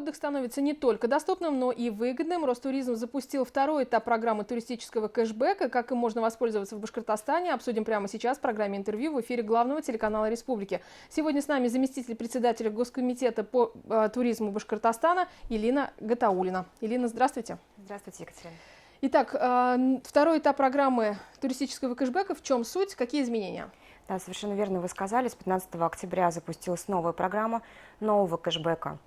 отдых становится не только доступным, но и выгодным. Ростуризм запустил второй этап программы туристического кэшбэка. Как им можно воспользоваться в Башкортостане, обсудим прямо сейчас в программе интервью в эфире главного телеканала Республики. Сегодня с нами заместитель председателя Госкомитета по туризму Башкортостана Илина Гатауллина. Илина, здравствуйте. Здравствуйте, Екатерина. Итак, второй этап программы туристического кэшбэка. В чем суть? Какие изменения? Да, совершенно верно вы сказали. С 15 октября запустилась новая программа нового кэшбэка.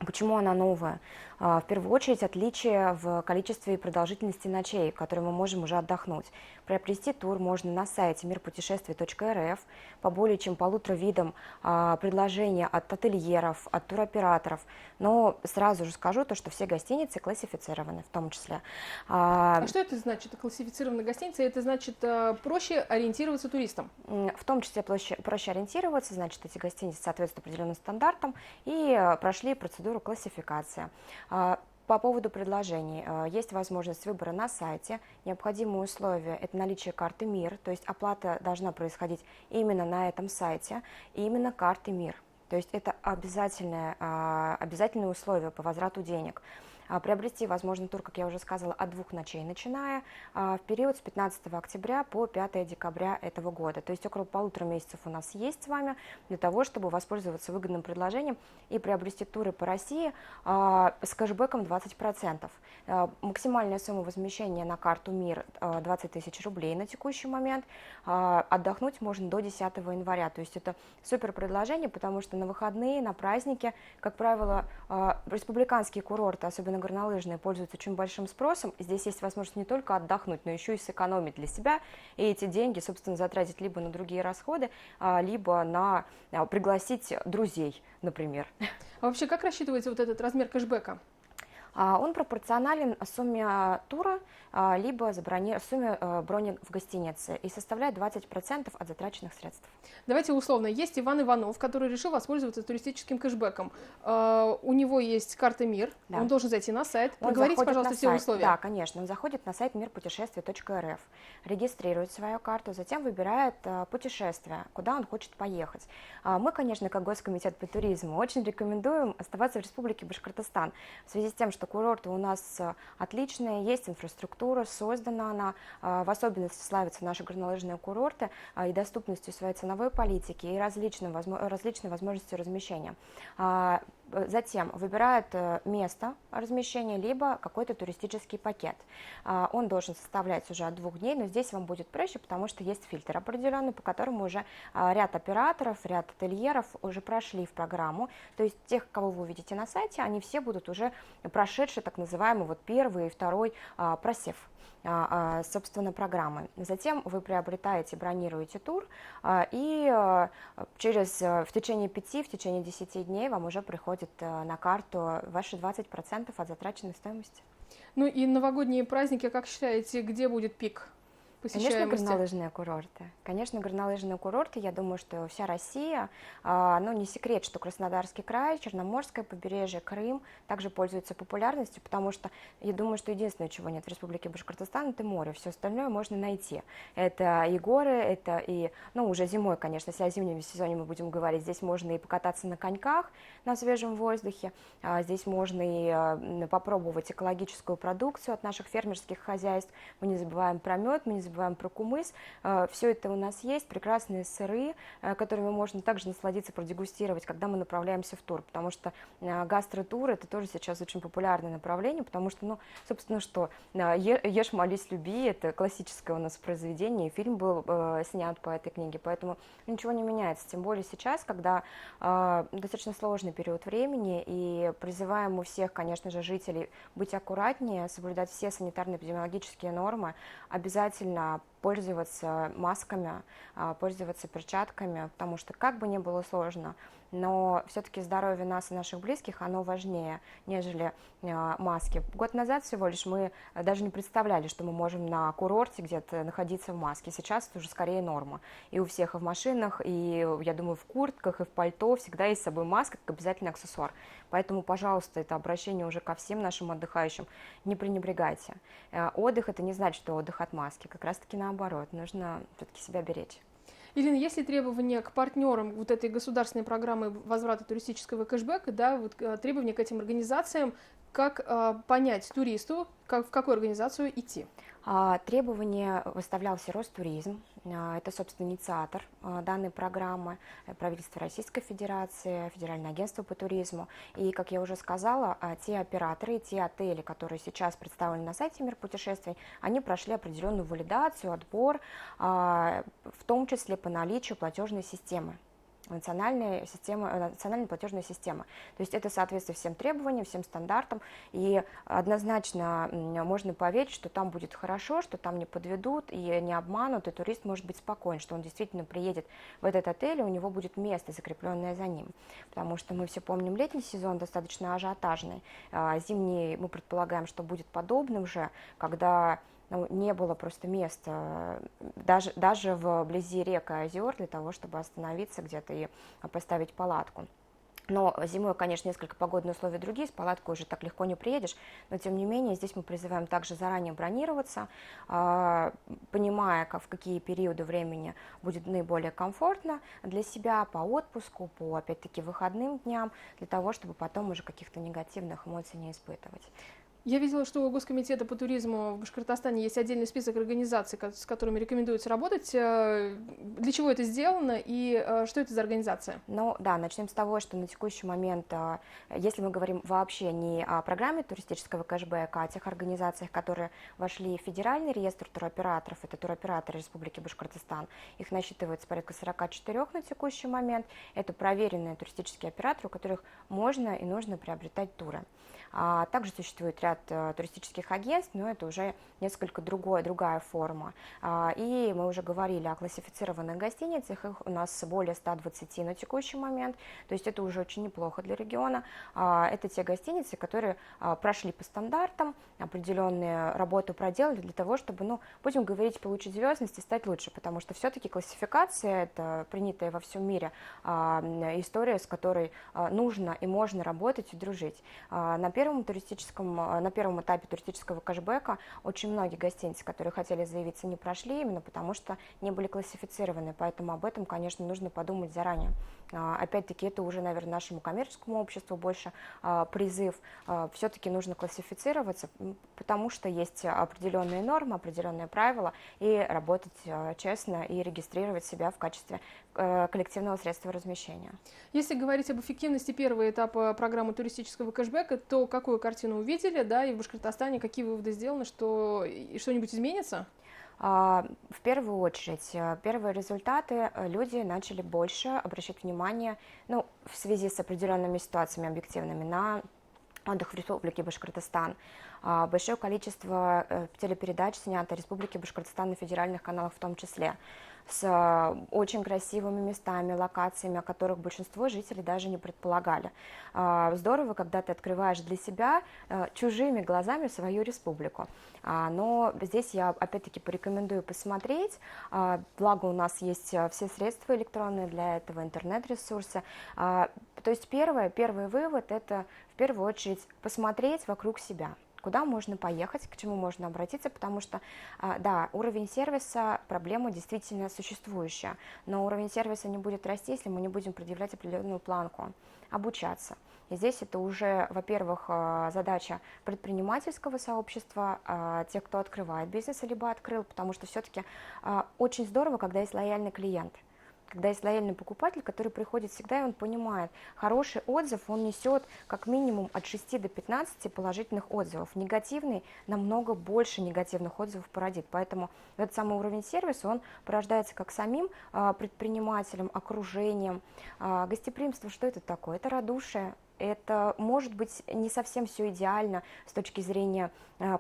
Почему она новая? В первую очередь отличие в количестве и продолжительности ночей, которые мы можем уже отдохнуть. Приобрести тур можно на сайте мирпутешествий.рф по более чем 1,5 видам предложений от ательеров, от туроператоров. Но сразу же скажу, что все гостиницы классифицированы в том числе. А что это значит, классифицированная гостиница? Это значит проще ориентироваться туристам? В том числе проще ориентироваться, значит, эти гостиницы соответствуют определенным стандартам и прошли процедуру классификации. По поводу предложений. Есть возможность выбора на сайте. Необходимые условия – это наличие карты МИР, то есть оплата должна происходить именно на этом сайте, и именно карты МИР. То есть это обязательные условия по возврату денег. Приобрести возможно тур, как я уже сказала, от 2 ночей начиная в период с 15 октября по 5 декабря этого года. То есть около 1,5 месяцев у нас есть с вами для того, чтобы воспользоваться выгодным предложением и приобрести туры по России с кэшбэком 20%. Максимальная сумма возмещения на карту МИР 20 тысяч рублей на текущий момент. Отдохнуть можно до 10 января. То есть это супер предложение, потому что на выходные, на праздники, как правило, республиканские курорты, особенно горнолыжные, пользуются очень большим спросом. Здесь есть возможность не только отдохнуть, но еще и сэкономить для себя. И эти деньги, собственно, затратить либо на другие расходы, либо на пригласить друзей, например. А вообще, как рассчитывается вот этот размер кэшбэка? Он пропорционален сумме тура, либо сумме брони в гостинице и составляет 20% от затраченных средств. Давайте условно. Есть Иван Иванов, который решил воспользоваться туристическим кэшбэком. У него есть карта МИР, да. Он должен зайти на сайт. Проговорите, пожалуйста, все условия. Да, конечно. Он заходит на сайт мирпутешествий.рф, регистрирует свою карту, затем выбирает путешествие, куда он хочет поехать. Мы, конечно, как Госкомитет по туризму, очень рекомендуем оставаться в Республике Башкортостан в связи с тем, что курорты у нас отличные, есть инфраструктура, создана она, в особенности славятся наши горнолыжные курорты и доступностью своей ценовой политики, и различной возможностью размещения. Затем выбирают место размещения, либо какой-то туристический пакет. Он должен составлять уже от 2 дней, но здесь вам будет проще, потому что есть фильтр определенный, по которому уже ряд операторов, ряд ательеров уже прошли в программу. То есть тех, кого вы увидите на сайте, они все будут уже прошедшие так называемый первый и второй просев, собственно, программы. Затем вы приобретаете, бронируете тур, и в течение 10 дней вам уже приходит на карту ваши 20% от затраченной стоимости. Ну и новогодние праздники, как считаете, где будет пик посещаемости? Конечно, горнолыжные курорты. Я думаю, что вся Россия, не секрет, что Краснодарский край, Черноморское побережье, Крым также пользуются популярностью, потому что я думаю, что единственное, чего нет в Республике Башкортостан, это море. Все остальное можно найти. Это и горы, это и, уже зимой, конечно, если о зимнем сезоне мы будем говорить, здесь можно и покататься на коньках на свежем воздухе, здесь можно и попробовать экологическую продукцию от наших фермерских хозяйств. Мы не забываем про мед, мы не забываем про кумыс. Все это у нас есть, прекрасные сыры, которыми можно также насладиться, продегустировать, когда мы направляемся в тур, потому что гастротур — это тоже сейчас очень популярное направление, потому что, собственно, «Ешь, молись, люби» — это классическое у нас произведение, и фильм был снят по этой книге, поэтому ничего не меняется, тем более сейчас, когда достаточно сложный период времени, и призываем у всех, конечно же, жителей быть аккуратнее, соблюдать все санитарно-эпидемиологические нормы, обязательно пользоваться масками, пользоваться перчатками, потому что как бы ни было сложно, но все-таки здоровье нас и наших близких, оно важнее, нежели маски. Год назад всего лишь мы даже не представляли, что мы можем на курорте где-то находиться в маске. Сейчас это уже скорее норма. И у всех и в машинах, и, я думаю, в куртках, и в пальто всегда есть с собой маска, как обязательный аксессуар. Поэтому, пожалуйста, это обращение уже ко всем нашим отдыхающим. Не пренебрегайте. Отдых — это не значит, что отдых от маски. Как раз-таки наоборот. Нужно все-таки себя беречь. Ирина, есть ли требования к партнерам вот этой государственной программы возврата туристического кэшбэка, да, вот требования к этим организациям, как понять туристу, в какую организацию идти? Требования выставлял Ростуризм, это, собственно, инициатор данной программы, правительство Российской Федерации, Федеральное агентство по туризму. И, как я уже сказала, те операторы, те отели, которые сейчас представлены на сайте Мир путешествий, они прошли определенную валидацию, отбор, в том числе по наличию платежной системы. Национальной платежной системы. То есть это соответствует всем требованиям, всем стандартам, и однозначно можно поверить, что там будет хорошо, что там не подведут и не обманут, и турист может быть спокоен, что он действительно приедет в этот отель, и у него будет место, закрепленное за ним. Потому что мы все помним летний сезон, достаточно ажиотажный, зимний мы предполагаем, что будет подобным же, когда не было просто места, даже вблизи рек и озер, для того, чтобы остановиться где-то и поставить палатку. Но зимой, конечно, несколько погодные условия другие, с палаткой уже так легко не приедешь, но тем не менее здесь мы призываем также заранее бронироваться, понимая, в какие периоды времени будет наиболее комфортно для себя по отпуску, по, опять-таки, выходным дням, для того, чтобы потом уже каких-то негативных эмоций не испытывать. Я видела, что у Госкомитета по туризму в Башкортостане есть отдельный список организаций, с которыми рекомендуется работать. Для чего это сделано и что это за организация? Ну да, начнем с того, что на текущий момент, если мы говорим вообще не о программе туристического кэшбэка, а о тех организациях, которые вошли в федеральный реестр туроператоров, это туроператоры Республики Башкортостан, их насчитывается порядка 44 на текущий момент, это проверенные туристические операторы, у которых можно и нужно приобретать туры. Также существует ряд туристических агентств, но это уже несколько другая форма. И мы уже говорили о классифицированных гостиницах, их у нас более 120 на текущий момент, то есть это уже очень неплохо для региона. Это те гостиницы, которые прошли по стандартам, определенные работы проделали для того, чтобы, будем говорить, получить звездность и стать лучше, потому что все-таки классификация – это принятая во всем мире история, с которой нужно и можно работать и дружить. На первом этапе туристического кэшбэка очень многие гостиницы, которые хотели заявиться, не прошли, именно потому что не были классифицированы, поэтому об этом, конечно, нужно подумать заранее. Опять-таки, это уже, наверное, нашему коммерческому обществу больше призыв. Все-таки нужно классифицироваться, потому что есть определенные нормы, определенные правила, и работать честно, и регистрировать себя в качестве коллективного средства размещения. Если говорить об эффективности первого этапа программы туристического кэшбэка, то какую картину увидели, да, и в Башкортостане какие выводы сделаны, что что-нибудь изменится? В первую очередь, первые результаты, люди начали больше обращать внимание, в связи с определенными ситуациями объективными, на отдых в Республике Башкортостан. Большое количество телепередач снято Республики Башкортостан на федеральных каналах в том числе, с очень красивыми местами, локациями, о которых большинство жителей даже не предполагали. Здорово, когда ты открываешь для себя чужими глазами свою республику. Но здесь я опять-таки порекомендую посмотреть, благо у нас есть все средства электронные для этого, интернет-ресурсы. То есть первый вывод – это в первую очередь посмотреть вокруг себя. Куда можно поехать, к чему можно обратиться, потому что, да, уровень сервиса, проблема действительно существующая, но уровень сервиса не будет расти, если мы не будем предъявлять определенную планку, обучаться. И здесь это уже, во-первых, задача предпринимательского сообщества, тех, кто открывает бизнес, либо открыл, потому что все-таки очень здорово, когда есть лояльный клиент. Когда есть лояльный покупатель, который приходит всегда, и он понимает, хороший отзыв, он несет как минимум от 6 до 15 положительных отзывов. Негативный намного больше негативных отзывов породит. Поэтому этот самый уровень сервиса, он порождается как самим предпринимателем, окружением. Гостеприимство, что это такое? Это радушие. Это может быть не совсем все идеально с точки зрения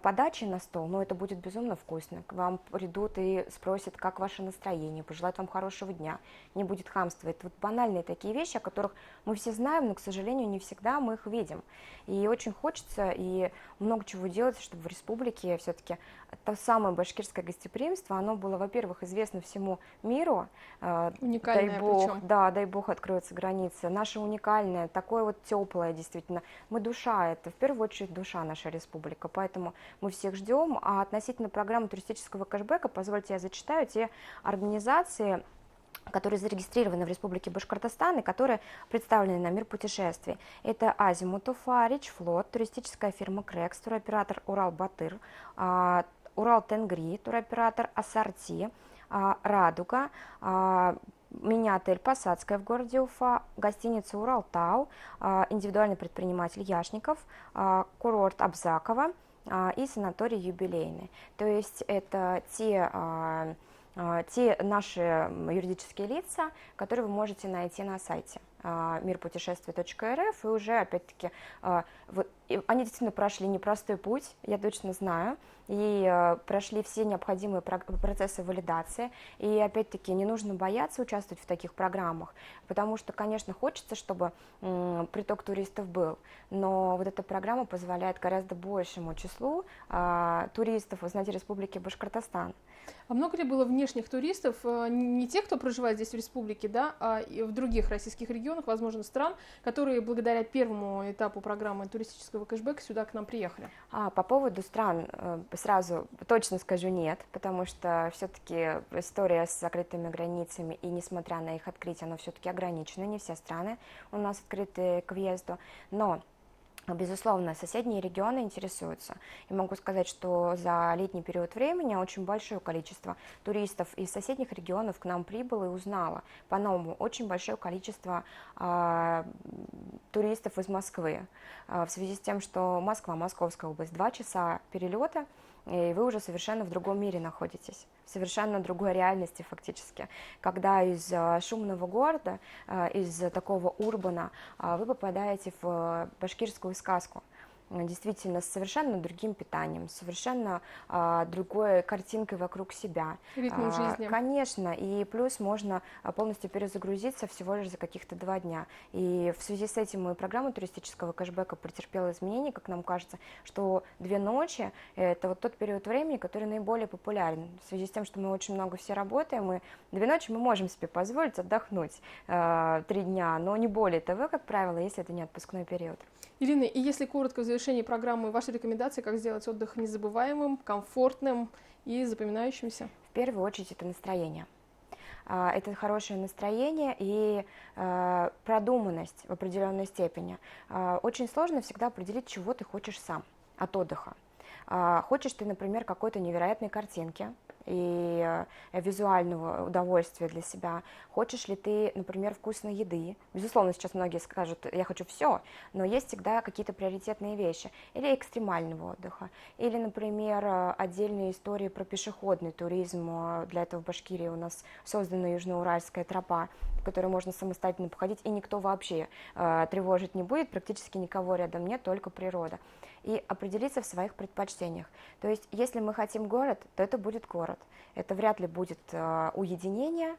подачи на стол, но это будет безумно вкусно. К вам придут и спросят, как ваше настроение, пожелают вам хорошего дня, не будет хамства. Это вот банальные такие вещи, о которых мы все знаем, но, к сожалению, не всегда мы их видим. И очень хочется и много чего делать, чтобы в республике все-таки то самое башкирское гостеприимство, оно было, во-первых, известно всему миру. Уникальное, дай бог, причем. да, дай бог откроются границы. Наше уникальное, такое вот теплое, действительно. Мы душа, это в первую очередь душа наша республика, поэтому мы всех ждем. А относительно программы туристического кэшбэка, позвольте, я зачитаю те организации, которые зарегистрированы в Республике Башкортостан и которые представлены на Мир путешествий. Это Азимутуфа, Ричфлот, туристическая фирма Крекс, туроператор Урал-Батыр, Урал Тенгри, туроператор Ассорти, Радуга, мини-отель Посадская в городе Уфа, гостиница Урал-Тау, индивидуальный предприниматель Яшников, курорт Абзакова и санаторий Юбилейный. То есть это те наши юридические лица, которые вы можете найти на сайте мирпутешествий.рф, и уже, опять-таки, они действительно прошли непростой путь, я точно знаю, и прошли все необходимые процессы валидации, и, опять-таки, не нужно бояться участвовать в таких программах, потому что, конечно, хочется, чтобы приток туристов был, но вот эта программа позволяет гораздо большему числу туристов узнать о Республике Башкортостан. А много ли было внешних туристов, не тех, кто проживает здесь в республике, да, а и в других российских регионах, возможно, стран, которые благодаря первому этапу программы туристического кэшбэка сюда к нам приехали? По поводу стран сразу точно скажу нет, потому что все-таки история с закрытыми границами, и несмотря на их открытие, она все-таки ограничена, не все страны у нас открыты к въезду, но безусловно, соседние регионы интересуются. И могу сказать, что за летний период времени очень большое количество туристов из соседних регионов к нам прибыло и узнало по-новому очень большое количество туристов из Москвы. В связи с тем, что Москва, Московская область, 2 часа перелета, и вы уже совершенно в другом мире находитесь, в совершенно другой реальности фактически. Когда из шумного города, из такого урбана вы попадаете в башкирскую сказку, действительно с совершенно другим питанием, совершенно другой картинкой вокруг себя. Ритмом жизни. Конечно, и плюс можно полностью перезагрузиться всего лишь за каких-то 2 дня. И в связи с этим и программа туристического кэшбэка претерпела изменения, как нам кажется, что 2 ночи – это вот тот период времени, который наиболее популярен. В связи с тем, что мы очень много все работаем, и 2 ночи мы можем себе позволить отдохнуть 3 дня, но не более того, как правило, если это не отпускной период. Ирина, и если коротко в завершении программы, ваши рекомендации, как сделать отдых незабываемым, комфортным и запоминающимся? В первую очередь это настроение. Это хорошее настроение и продуманность в определенной степени. Очень сложно всегда определить, чего ты хочешь сам от отдыха. Хочешь ты, например, какой-то невероятной картинки и визуального удовольствия для себя. Хочешь ли ты, например, вкусной еды? Безусловно, сейчас многие скажут, я хочу все, но есть всегда какие-то приоритетные вещи. Или экстремального отдыха, или, например, отдельные истории про пешеходный туризм. Для этого в Башкирии у нас создана Южноуральская тропа, по которой можно самостоятельно походить, и никто вообще тревожить не будет, практически никого рядом нет, только природа. И определиться в своих предпочтениях. То есть, если мы хотим город, то это будет город. Это вряд ли будет уединение.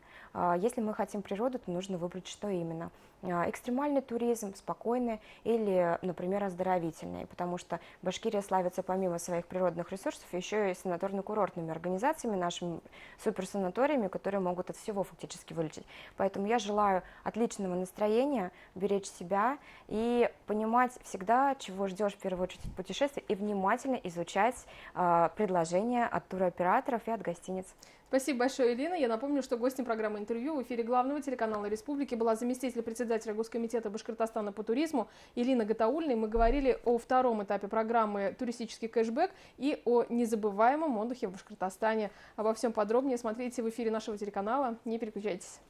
Если мы хотим природу, то нужно выбрать, что именно. Экстремальный туризм, спокойный или, например, оздоровительный, потому что Башкирия славится помимо своих природных ресурсов еще и санаторно-курортными организациями, нашими суперсанаториями, которые могут от всего фактически вылечить. Поэтому я желаю отличного настроения, беречь себя и понимать всегда, чего ждешь в первую очередь от путешествий, и внимательно изучать предложения от туроператоров и от гостиниц. Спасибо большое, Ирина. Я напомню, что гостем программы «Интервью» в эфире главного телеканала Республики была заместитель председателя Госкомитета Башкортостана по туризму Ирина Гатаульна. Мы говорили о втором этапе программы «Туристический кэшбэк» и о незабываемом отдыхе в Башкортостане. Обо всем подробнее смотрите в эфире нашего телеканала. Не переключайтесь.